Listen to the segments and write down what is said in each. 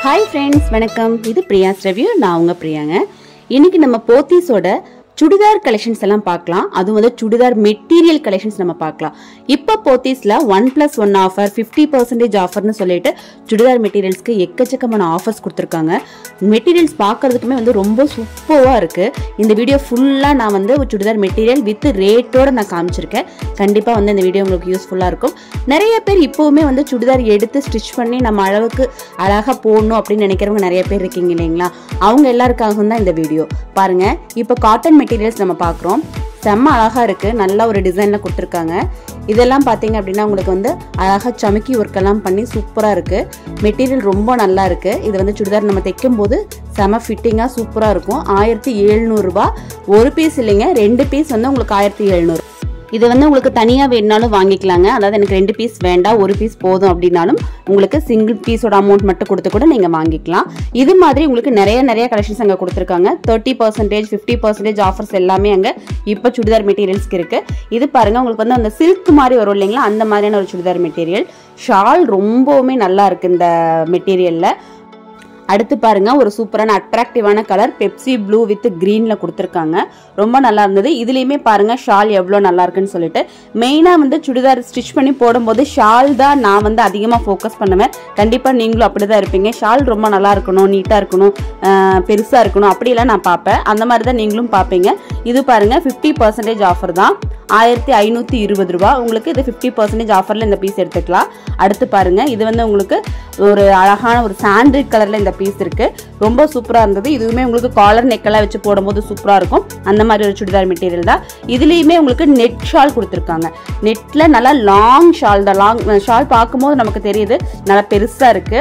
Hi friends, வணக்கம். இது பிரியாஸ் review. நான் உங்க பிரியாங்க. இன்னைக்கு நம்ம போத்தீஸோட சுடிதார் கலெக்ஷன்ஸ் எல்லாம் பார்க்கலாம். அதுவும் வந்து சுடிதார் மெட்டீரியல் கலெக்ஷன்ஸ் நம்ம பார்க்கலாம். இப்போ போத்தீஸ்ல 1+1 ஆஃபர் 50% ஆஃபர்னு சொல்லிட்டு சுடிதார் மெட்டீரியல்ஸ்க்கு எக்கச்சக்கமான ஆஃபர்ஸ் கொடுத்துருக்காங்க. மெட்டீரியல்ஸ் பார்க்கறதுக்குமே வந்து ரொம்ப சூப்பராக இருக்கு. இந்த வீடியோ ஃபுல்லாக நான் வந்து சுடிதார் மெட்டீரியல் வித் ரேட்டோட நான் காமிச்சிருக்கேன். கண்டிப்பாக வந்து இந்த வீடியோ உங்களுக்கு யூஸ்ஃபுல்லாக இருக்கும். நிறைய பேர் இப்போவுமே வந்து சுடிதார் எடுத்து ஸ்டிச் பண்ணி நம்ம அளவுக்கு அழகாக போடணும் அப்படின்னு நினைக்கிறவங்க நிறைய பேர் இருக்கீங்க இல்லைங்களா? அவங்க எல்லாருக்காகவும் தான் இந்த வீடியோ. பாருங்க, இப்போ காட்டன் மெட்டீரியல்ஸ் நம்ம பார்க்குறோம். செம்ம அழகாக இருக்குது. நல்ல ஒரு டிசைனில் கொடுத்துருக்காங்க. இதெல்லாம் பார்த்தீங்க அப்படின்னா உங்களுக்கு வந்து அழகாக சமுக்கி ஒர்க்கெல்லாம் பண்ணி சூப்பராக இருக்குது. மெட்டீரியல் ரொம்ப நல்லா இருக்குது. இது வந்து சுடிதார் நம்ம தைக்கும் போது செம ஃபிட்டிங்காக சூப்பராக இருக்கும். 1700 ரூபா. ஒரு பீஸ் இல்லைங்க, 2 பீஸ் வந்து உங்களுக்கு 1700. இது வந்து உங்களுக்கு தனியாக வேணுனாலும் வாங்கிக்கலாங்க. அதாவது எனக்கு 2 பீஸ் வேண்டாம், ஒரு பீஸ் போதும் அப்படின்னாலும் உங்களுக்கு சிங்கிள் பீஸோட அமௌண்ட் மட்டும் கொடுத்து கூட நீங்கள் வாங்கிக்கலாம். இது மாதிரி உங்களுக்கு நிறைய கலெக்ஷன்ஸ் அங்கே கொடுத்துருக்காங்க. 30%, 50% ஆஃபர்ஸ் எல்லாமே அங்கே இப்போ சுடிதார் மெட்டீரியல்ஸ்க்கு இருக்குது. இது பாருங்கள், உங்களுக்கு வந்து அந்த சில்க் மாதிரி வரும் இல்லைங்களா, அந்த மாதிரியான ஒரு சுடிதார் மெட்டீரியல். ஷால் ரொம்பவுமே நல்லா இருக்குது இந்த மெட்டீரியலில். அடுத்து பாருங்க, ஒரு சூப்பரான அட்ராக்டிவான கலர் பெப்சி ப்ளூ வித் கிரீன்ல கொடுத்துருக்காங்க. ரொம்ப நல்லா இருந்தது. இதுலயுமே பாருங்க ஷால் எவ்வளோ நல்லா இருக்குன்னு சொல்லிட்டு. மெயினா வந்து சுடிதார் ஸ்டிச் பண்ணி போடும்போது ஷால் தான் நான் வந்து அதிகமாக ஃபோக்கஸ் பண்ணுவேன். கண்டிப்பா நீங்களும் அப்படிதான் இருப்பீங்க. ஷால் ரொம்ப நல்லா இருக்கணும், நீட்டா இருக்கணும், பெருசா இருக்கணும், அப்படியெல்லாம் நான் பார்ப்பேன். அந்த மாதிரி தான் நீங்களும் பார்ப்பீங்க. இது பாருங்க 50% ஆஃபர் தான். 1520 ரூபா. உங்களுக்கு இது 50% ஆஃபர்ல இந்த பீஸ் எடுத்துக்கலாம். அடுத்து பாருங்க, இது வந்து உங்களுக்கு ஒரு அழகான ஒரு சாண்டல் கலர்ல இந்த பீஸ் இருக்கு. ரொம்ப சூப்பரா இருந்தது. இதுவுமே உங்களுக்கு காலர் நெக்கெல்லாம் வச்சு போடும்போது சூப்பரா இருக்கும். அந்த மாதிரி ஒரு சுடிதார் மெட்டீரியல் தான். இதுலயுமே உங்களுக்கு நெட் ஷால் கொடுத்துருக்காங்க. நெட்ல நல்லா லாங் ஷால் தான். லாங் ஷால் பார்க்கும்போது நமக்கு தெரியுது நல்லா பெருசா இருக்கு.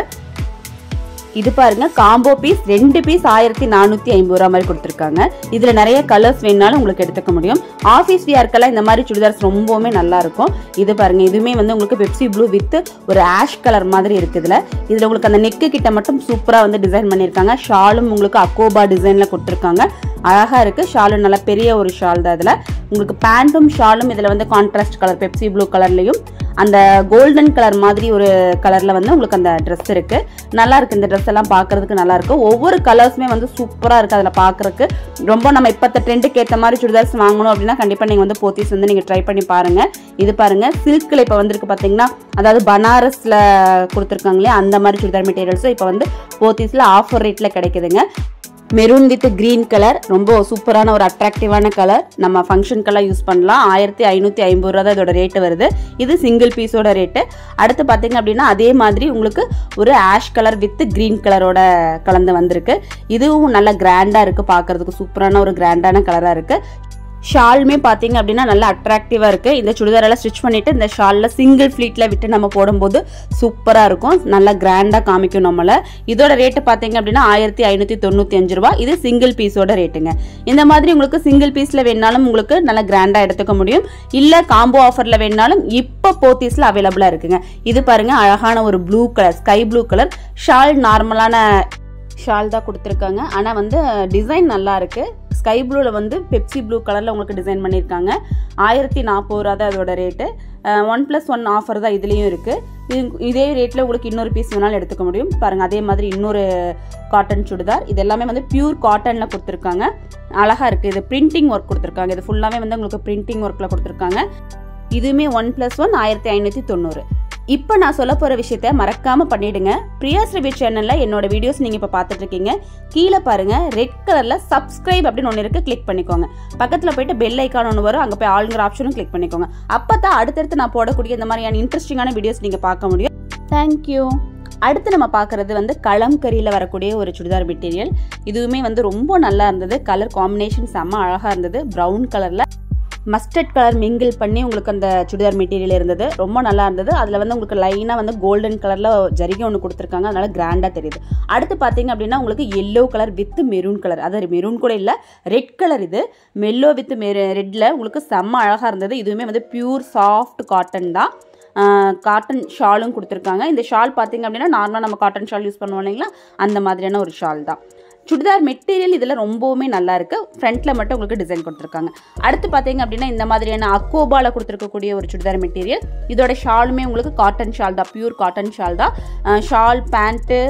இது பாருங்க, காம்போ பீஸ் 2 பீஸ் 1450 ரூபா மாதிரி கொடுத்துருக்காங்க. இதுல நிறைய கலர்ஸ் வேணாலும் உங்களுக்கு எடுத்துக்க முடியும். ஆஃபீஸ் வியர்க்கெல்லாம் இந்த மாதிரி சுடிதார்ஸ் ரொம்பவுமே நல்லா இருக்கும். இது பாருங்க, இதுவுமே வந்து உங்களுக்கு பெப்சி ப்ளூ வித் ஒரு ஆஷ் கலர் மாதிரி இருக்குதுல. இதுல உங்களுக்கு அந்த நெக்கு கிட்ட மட்டும் சூப்பரா வந்து டிசைன் பண்ணிருக்காங்க. ஷாலும் உங்களுக்கு அக்கோபா டிசைன்ல கொடுத்துருக்காங்க. அழகா இருக்கு. ஷாலும் நல்ல பெரிய ஒரு ஷால் தான். இதுல உங்களுக்கு பேண்ட்டும் ஷாலும் இதுல வந்து கான்ட்ராஸ்ட் கலர் பெப்சி ப்ளூ கலர்லயும் அந்த கோல்டன் கலர் மாதிரி ஒரு கலர்ல வந்து உங்களுக்கு அந்த ட்ரெஸ் இருக்கு. நல்லா இருக்கு. இந்த ட்ரெஸ் எல்லாம் பாக்குறதுக்கு நல்லா இருக்கு. ஒவ்வொரு கலர்ஸுமே வந்து சூப்பரா இருக்கு. அதுல பாக்குறதுக்கு ரொம்ப நம்ம இப்பத்த ட்ரெண்டுக்கு ஏற்ற மாதிரி சுடிதார்ஸ் வாங்கணும் அப்படின்னா கண்டிப்பா நீங்க வந்து போத்தீஸ் வந்து நீங்க ட்ரை பண்ணி பாருங்க. இது பாருங்க, சில்க்ல இப்ப வந்திருக்கு பாத்தீங்கன்னா, அதாவது பனாரஸ்ல கொடுத்துருக்காங்களே அந்த மாதிரி சுடிதார் மெட்டீரியல்ஸ் இப்ப வந்து போத்தீஸ்ல ஆஃபர் ரேட்ல கிடைக்குதுங்க. மெரூன் வித் கிரீன் கலர், ரொம்ப சூப்பரான ஒரு அட்ராக்டிவான கலர். நம்ம ஃபங்க்ஷனுக்கெல்லாம் யூஸ் பண்ணலாம். 1550 ரூபா தான் இதோட ரேட்டு வருது. இது சிங்கிள் பீஸோட ரேட்டு. அடுத்து பார்த்தீங்க அப்படின்னா அதே மாதிரி உங்களுக்கு ஒரு ஆஷ் கலர் வித் கிரீன் கலரோட கலந்து வந்திருக்கு. இதுவும் நல்ல கிராண்டா இருக்கு. பார்க்கறதுக்கு சூப்பரான ஒரு கிராண்டான கலரா இருக்கு. ஷாலுமே பார்த்தீங்க அப்படின்னா நல்லா அட்ராக்டிவாக இருக்குது. இந்த சுடிதாரெல்லாம் ஸ்டிச் பண்ணிவிட்டு இந்த ஷாலில் சிங்கிள் ஃப்ளீட்டில் விட்டு நம்ம போடும்போது சூப்பராக இருக்கும். நல்லா கிராண்டாக காமிக்கும் நம்மளை. இதோட ரேட்டு பார்த்தீங்க அப்படின்னா 1595 ரூபா. இது சிங்கிள் பீஸோட ரேட்டுங்க. இந்த மாதிரி உங்களுக்கு சிங்கிள் பீஸில் வேணாலும் உங்களுக்கு நல்லா கிராண்டாக எடுத்துக்க முடியும். இல்லை காம்போ ஆஃபரில் வேணாலும் இப்போ போத்தீஸில் அவைலபிளாக இருக்குங்க. இது பாருங்கள், அழகான ஒரு blue colour, sky blue colour shawl. நார்மலான ஷால் தான் கொடுத்துருக்காங்க. ஆனால் வந்து டிசைன் நல்லா இருக்குது. ஸ்கை ப்ளூவில் வந்து பெப்சி ப்ளூ கலரில் உங்களுக்கு டிசைன் பண்ணியிருக்காங்க. 1040 ரூபா தான் அதோட ரேட்டு. 1+1 ஆஃபர் தான் இதுலேயும் இருக்குது. இதே ரேட்டில் உங்களுக்கு இன்னொரு பீஸ் வேணாலும் எடுத்துக்க முடியும். பாருங்கள், அதே மாதிரி இன்னொரு காட்டன் சுடிதார். இது எல்லாமே வந்து பியூர் காட்டனில் கொடுத்துருக்காங்க. அழகாக இருக்குது. இது பிரிண்டிங் ஒர்க் கொடுத்துருக்காங்க. இது ஃபுல்லாகவே வந்து உங்களுக்கு பிரிண்டிங் ஒர்க்கில் கொடுத்துருக்காங்க. இதுவுமே 1+1 1590. இப்போ நான் சொல்ல போகிற விஷயத்த மறக்காமல் பண்ணிவிடுங்க. பிரியாஸ் ரிவ்யூ சேனலில் என்னோட வீடியோஸ் நீங்கள் இப்போ பார்த்துட்டு இருக்கீங்க. கீழே பாருங்கள், ரெட் கலரில் சப்ஸ்கிரைப் அப்படின்னு ஒன்று இருக்குது. கிளிக் பண்ணிக்கோங்க. பக்கத்தில் போயிட்டு பெல் ஐக்கான் ஒன்று வரும். அங்கே போய் ஆளுங்கிற ஆப்ஷனும் கிளிக் பண்ணிக்கோங்க. அப்போ தான் அடுத்தடுத்து நான் போடக்கூடிய இந்த மாதிரியான இன்ட்ரெஸ்டிங்கான வீடியோஸ் நீங்கள் பார்க்க முடியும். தேங்க்யூ. அடுத்து நம்ம பார்க்குறது வந்து கலம்கரியில் வரக்கூடிய ஒரு சுடிதார் மெட்டீரியல். இதுவுமே வந்து ரொம்ப நல்லா இருந்தது. கலர் காம்பினேஷன் செம்ம அழகாக இருந்தது. ப்ரௌன் கலரில் மஸ்டர்ட் கலர் மிங்கிள் பண்ணி உங்களுக்கு அந்த சுடிதார் மெட்டீரியல் இருந்தது. ரொம்ப நல்லா இருந்தது. அதில் வந்து உங்களுக்கு லைனாக வந்து கோல்டன் கலரில் ஜரிகை ஒன்று கொடுத்துருக்காங்க. அதனால கிராண்டாக தெரியுது. அடுத்து பார்த்தீங்க அப்படின்னா உங்களுக்கு yellow colour with maroon colour, அதாவது மெரூன் கூட இல்லை, ரெட் கலர். இது மெல்லோ வித் ரெட்டில் உங்களுக்கு செம்ம அழகாக இருந்தது. இதுவுமே வந்து பியூர் சாஃப்ட் காட்டன் தான். காட்டன் ஷாலும் கொடுத்துருக்காங்க. இந்த ஷால் பார்த்தீங்க அப்படின்னா நார்மலாக நம்ம காட்டன் ஷால் யூஸ் பண்ணுவோம் இல்லைங்களா, அந்த மாதிரியான ஒரு ஷால் தான். சுடிதார் மெட்டீரியல் இதில் ரொம்பவுமே நல்லா இருக்கு. ஃப்ரண்ட்ல மட்டும் உங்களுக்கு டிசைன் கொடுத்துருக்காங்க. அடுத்து பார்த்தீங்க அப்படின்னா இந்த மாதிரியான அக்கோபால கொடுத்துருக்கக்கூடிய ஒரு சுடிதார் மெட்டீரியல். இதோட ஷாலுமே உங்களுக்கு காட்டன் ஷால் தான், பியூர் காட்டன் ஷால் தான். ஷால், பேண்ட்டு,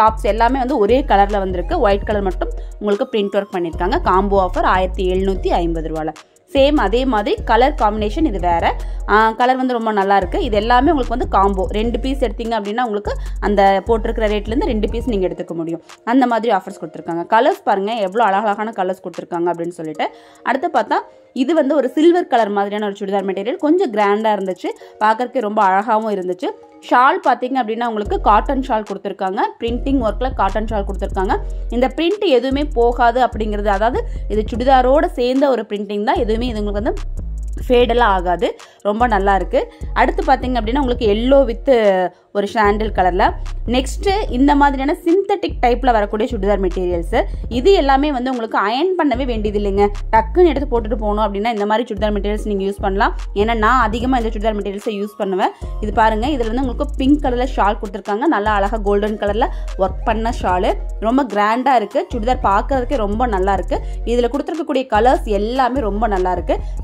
டாப்ஸ் எல்லாமே வந்து ஒரே கலரில் வந்திருக்கு. ஒயிட் கலர் மட்டும் உங்களுக்கு பிரிண்ட் ஒர்க் பண்ணியிருக்காங்க. காம்போ ஆஃபர் 1750 ரூபாயில். சேம் அதே மாதிரி கலர் காம்பினேஷன் இது வேற. கலர் வந்து ரொம்ப நல்லா இருக்கு. இது எல்லாமே உங்களுக்கு வந்து காம்போ 2 பீஸ் எடுத்தீங்க அப்படின்னா உங்களுக்கு அந்த போட்டிருக்கிற ரேட்லேருந்து 2 பீஸ் நீங்கள் எடுத்துக்க முடியும். அந்த மாதிரி ஆஃபர்ஸ் கொடுத்துருக்காங்க. கலர்ஸ் பாருங்க எவ்வளோ அழகான கலர்ஸ் கொடுத்துருக்காங்க அப்படின்னு சொல்லிட்டு. அடுத்து பார்த்தா இது வந்து ஒரு சில்வர் கலர் மாதிரியான ஒரு சுடிதார் மெட்டீரியல். கொஞ்சம் கிராண்டாக இருந்துச்சு, பார்க்கறதுக்கு ரொம்ப அழகாகவும் இருந்துச்சு. ஷால் பார்த்தீங்க அப்படின்னா உங்களுக்கு காட்டன் ஷால் கொடுத்துருக்காங்க. பிரிண்டிங் ஒர்க்கில் காட்டன் ஷால் கொடுத்துருக்காங்க. இந்த பிரிண்ட் எதுவுமே போகாது அப்படிங்கிறது, அதாவது இது சுடிதாரோடு சேர்ந்த ஒரு பிரிண்டிங் தான். எதுவுமே இது உங்களுக்கு வந்து ஃபேடெல்லாம் ஆகாது. ரொம்ப நல்லா இருக்கு. அடுத்து பார்த்தீங்க அப்படின்னா உங்களுக்கு எல்லோ வித் ஒரு சாண்டில் கலரில். நெக்ஸ்ட்டு இந்த மாதிரியான சிந்தட்டிக் டைப்பில் வரக்கூடிய சுடிதார் மெட்டீரியல்ஸு. இது எல்லாமே வந்து உங்களுக்கு அயன் பண்ணவே வேண்டியது இல்லைங்க. டக்குன்னு எடுத்து போட்டுட்டு போகணும் அப்படின்னா இந்த மாதிரி சுடிதார் மெட்டீரியல்ஸ் நீங்கள் யூஸ் பண்ணலாம். ஏன்னா நான் அதிகமாக இந்த சுடிதார் மெட்டீரியல்ஸை யூஸ் பண்ணுவேன். இது பாருங்கள், இதில் வந்து உங்களுக்கு பிங்க் கலரில் ஷால் கொடுத்துருக்காங்க. நல்லா அழகாக கோல்டன் கலரில் ஒர்க் பண்ண ஷாலு. ரொம்ப கிராண்டாக இருக்குது. சுடிதார் பார்க்கறதுக்கே ரொம்ப நல்லா இருக்குது. இதில் கொடுத்துருக்கக்கூடிய கலர்ஸ் எல்லாமே ரொம்ப நல்லா இருக்குது.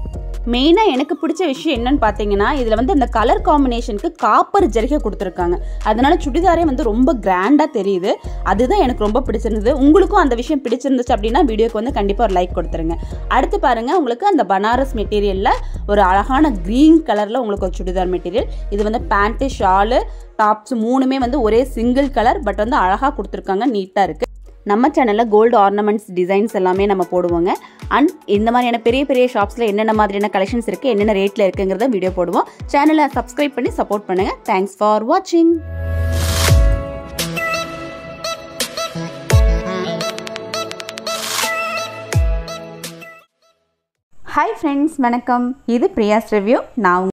மெயினாக எனக்கு பிடிச்ச விஷயம் என்னன்னு பார்த்தீங்கன்னா இதில் வந்து அந்த கலர் காம்பினேஷனுக்கு காப்பர் ஜரிகை கொடுத்துருக்காங்க. அதனால சுடிதாரே வந்து ரொம்ப கிராண்டாக தெரியுது. அதுதான் எனக்கு ரொம்ப பிடிச்சிருந்தது. உங்களுக்கும் அந்த விஷயம் பிடிச்சிருந்துச்சு அப்படின்னா வீடியோக்கு வந்து கண்டிப்பாக ஒரு லைக் கொடுத்துருங்க. அடுத்து பாருங்கள், உங்களுக்கு அந்த பனாரஸ் மெட்டீரியலில் ஒரு அழகான க்ரீன் கலரில் உங்களுக்கு ஒரு சுடிதார் மெட்டீரியல். இது வந்து பேண்ட்டு, ஷாலு, டாப்ஸ் மூணுமே வந்து ஒரே சிங்கிள் கலர். பட் வந்து அழகாக கொடுத்துருக்காங்க, நீட்டாக இருக்குது. நம்ம சேனலில் கோல்டு ஆர்னமெண்ட்ஸ் டிசைன்ஸ் எல்லாமே நம்ம போடுவோங்க. அண்ட் இந்த மாதிரியான பெரிய பெரிய ஷாப்ஸில் என்னென்ன மாதிரியான கலெக்ஷன்ஸ் இருக்குது, என்னென்ன ரேட்டில் இருக்குங்கிறத வீடியோ போடுவோம். சேனலை சப்ஸ்கிரைப் பண்ணி சப்போர்ட் பண்ணுங்கள். தேங்க்ஸ் ஃபார் வாட்சிங். ஹாய் ஃப்ரெண்ட்ஸ், வணக்கம். இது பிரியாஸ் ரிவ்யூ. நான்